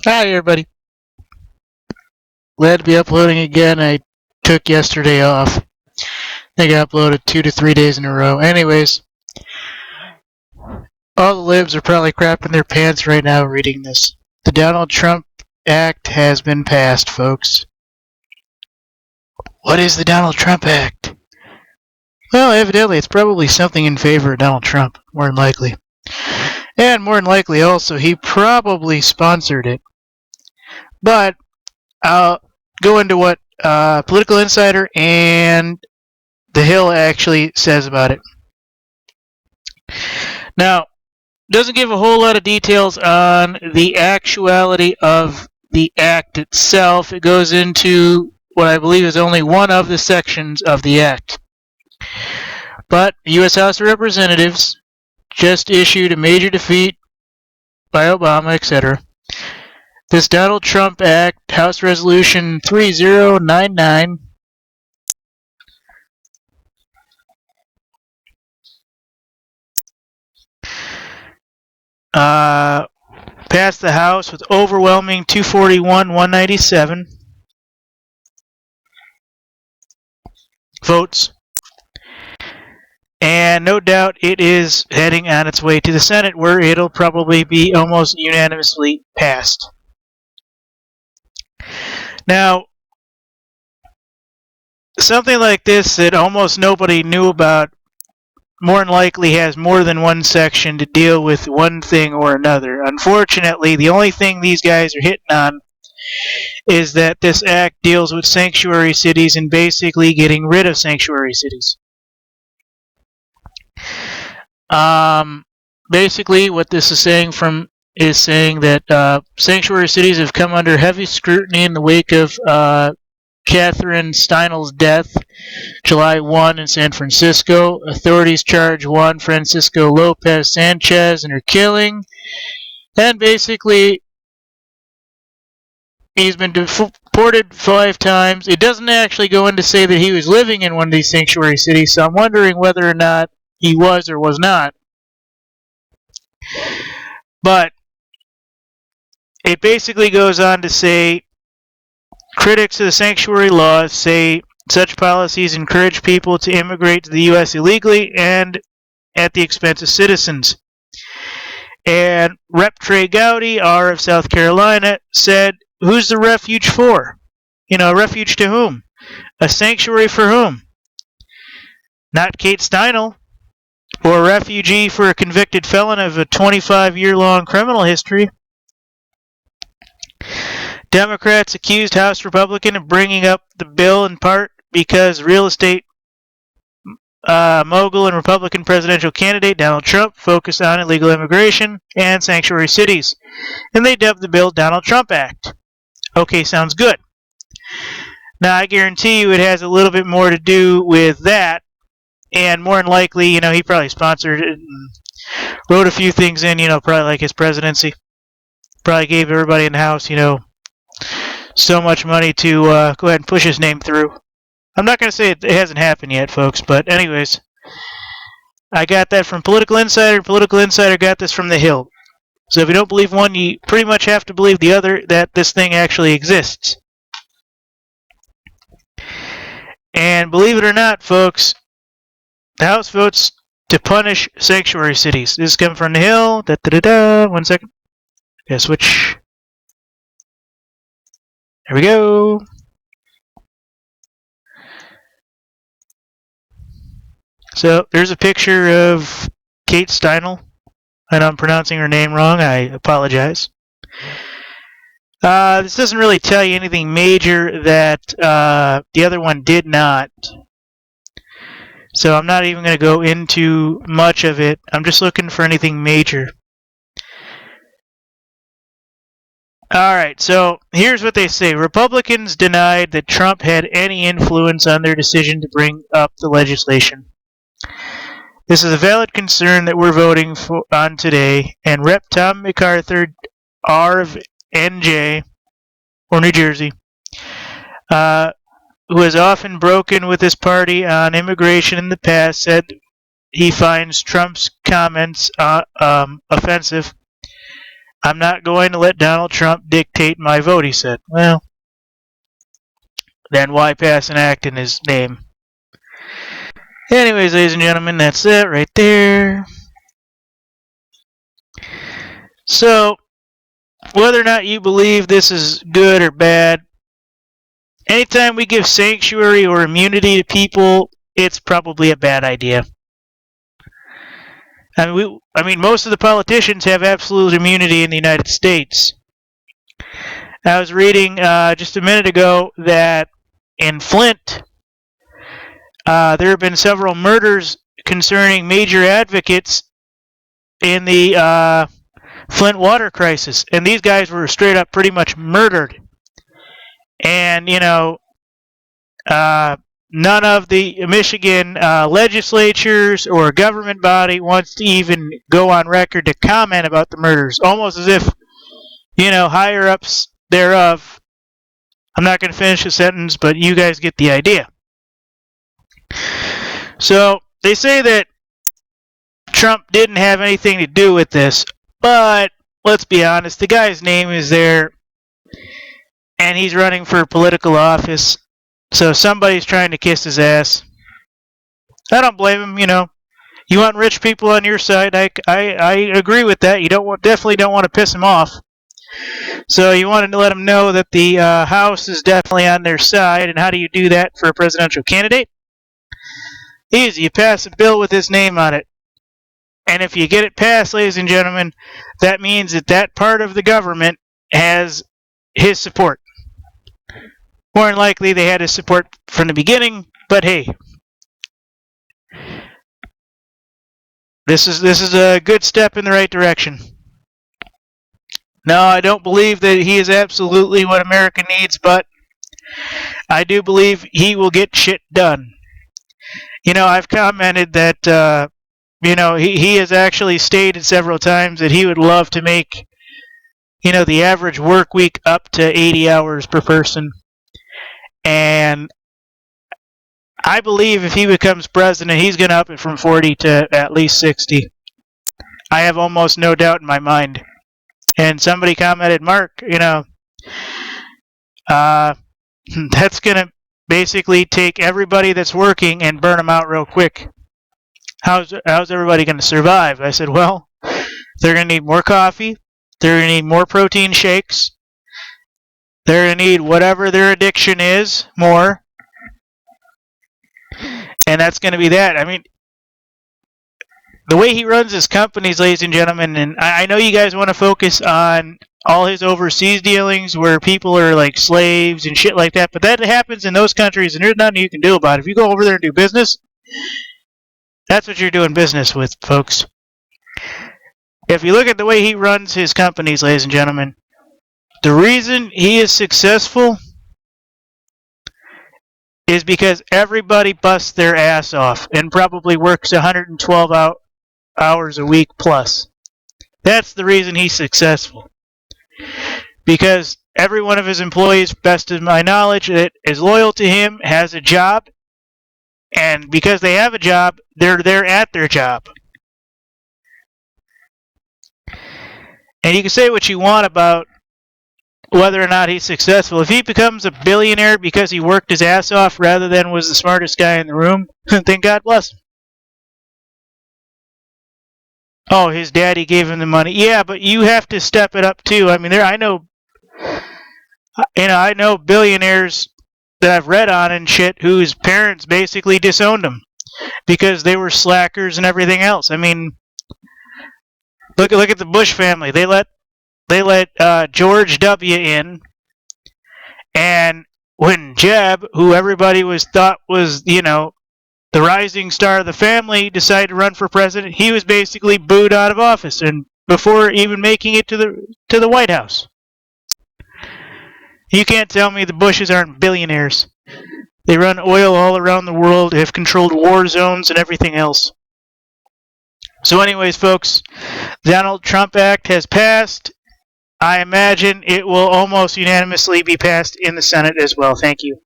Hi, everybody. Glad to be uploading again. I took yesterday off. I think I uploaded 2 to 3 days in a row. Anyways, all the libs are probably crapping their pants right now reading this. The Donald Trump Act has been passed, folks. What is the Donald Trump Act? Well, evidently it's probably something in favor of Donald Trump, more than likely. And more than likely also, he probably sponsored it. But I'll go into what Political Insider and The Hill actually says about it. Now, doesn't give a whole lot of details on the actuality of the act itself. It goes into what I believe is only one of the sections of the act. But the U.S. House of Representatives just issued a major defeat by Obama, etc. This Donald Trump Act, House Resolution 3099, passed the House with overwhelming 241-197 votes. And no doubt it is heading on its way to the Senate, where it'll probably be almost unanimously passed. Now, something like this that almost nobody knew about more than likely has more than one section to deal with one thing or another. Unfortunately, the only thing these guys are hitting on is that this act deals with sanctuary cities and basically getting rid of sanctuary cities. Basically, what this is saying that sanctuary cities have come under heavy scrutiny in the wake of Catherine Steinel's death, July 1 in San Francisco. Authorities charge Juan Francisco Lopez Sanchez in her killing, and basically he's been deported 5 times. It doesn't actually go in to say that he was living in one of these sanctuary cities, so I'm wondering whether or not he was or was not. But it basically goes on to say, critics of the sanctuary laws say such policies encourage people to immigrate to the U.S. illegally and at the expense of citizens. And Rep. Trey Gowdy, R of South Carolina, said, who's the refuge for? A refuge to whom? A sanctuary for whom? Not Kate Steinel, or a refugee for a convicted felon of a 25-year-long criminal history. Democrats accused House Republican of bringing up the bill in part because real estate mogul and Republican presidential candidate Donald Trump focused on illegal immigration and sanctuary cities, and they dubbed the bill Donald Trump Act. Okay, sounds good. Now, I guarantee you it has a little bit more to do with that, and more than likely, he probably sponsored it and wrote a few things in, probably like his presidency. Probably gave everybody in the House, so much money to go ahead and push his name through. I'm not going to say it hasn't happened yet, folks, but anyways, I got that from Political Insider. Political Insider got this from The Hill. So if you don't believe one, you pretty much have to believe the other, that this thing actually exists. And believe it or not, folks, the House votes to punish sanctuary cities. This is coming from The Hill. 1 second. Yeah, switch. There we go. So there's a picture of Kate Steinel. I know I'm pronouncing her name wrong. I apologize. This doesn't really tell you anything major that the other one did not. So I'm not even going to go into much of it. I'm just looking for anything major. Alright, so here's what they say. Republicans denied that Trump had any influence on their decision to bring up the legislation. This is a valid concern that we're voting on today, and Rep. Tom MacArthur, R of NJ, or New Jersey, who has often broken with his party on immigration in the past, said he finds Trump's comments offensive. I'm not going to let Donald Trump dictate my vote, he said. Well, then why pass an act in his name? Anyways, ladies and gentlemen, that's it right there. So, whether or not you believe this is good or bad, anytime we give sanctuary or immunity to people, it's probably a bad idea. I mean, most of the politicians have absolute immunity in the United States. I was reading just a minute ago that in Flint, there have been several murders concerning major advocates in the Flint water crisis, and these guys were straight up pretty much murdered. And, none of the Michigan legislatures or government body wants to even go on record to comment about the murders, almost as if, higher ups thereof. I'm not going to finish the sentence, but you guys get the idea. So, they say that Trump didn't have anything to do with this, but let's be honest, the guy's name is there, and he's running for political office, so somebody's trying to kiss his ass. I don't blame him, You want rich people on your side, I agree with that. You definitely don't want to piss him off. So you wanted to let them know that the House is definitely on their side, and how do you do that for a presidential candidate? Easy, you pass a bill with his name on it. And if you get it passed, ladies and gentlemen, that means that part of the government has his support. More than likely, they had his support from the beginning, but hey. This is a good step in the right direction. No, I don't believe that he is absolutely what America needs, but I do believe he will get shit done. I've commented that, he has actually stated several times that he would love to make, the average work week up to 80 hours per person. And I believe if he becomes president, he's going to up it from 40 to at least 60. I have almost no doubt in my mind. And somebody commented, Mark, that's going to basically take everybody that's working and burn them out real quick. How's everybody going to survive? I said, well, they're going to need more coffee. They're going to need more protein shakes. They're going to need whatever their addiction is more. And that's going to be that. I mean, the way he runs his companies, ladies and gentlemen, and I know you guys want to focus on all his overseas dealings where people are like slaves and shit like that, but that happens in those countries and there's nothing you can do about it. If you go over there and do business, that's what you're doing business with, folks. If you look at the way he runs his companies, ladies and gentlemen, the reason he is successful is because everybody busts their ass off and probably works 112 hours a week plus. That's the reason he's successful. Because every one of his employees, best of my knowledge, that is loyal to him, has a job. And because they have a job, they're there at their job. And you can say what you want about whether or not he's successful. If he becomes a billionaire because he worked his ass off rather than was the smartest guy in the room, then God bless him. Oh, his daddy gave him the money. Yeah, but you have to step it up too. I mean, I know billionaires that I've read on and shit whose parents basically disowned them because they were slackers and everything else. I mean, look at the Bush family. They let George W. in, and when Jeb, who everybody thought was, the rising star of the family, decided to run for president, he was basically booed out of office, and before even making it to the White House. You can't tell me the Bushes aren't billionaires. They run oil all around the world, have controlled war zones and everything else. So anyways, folks, the Donald Trump Act has passed. I imagine it will almost unanimously be passed in the Senate as well. Thank you.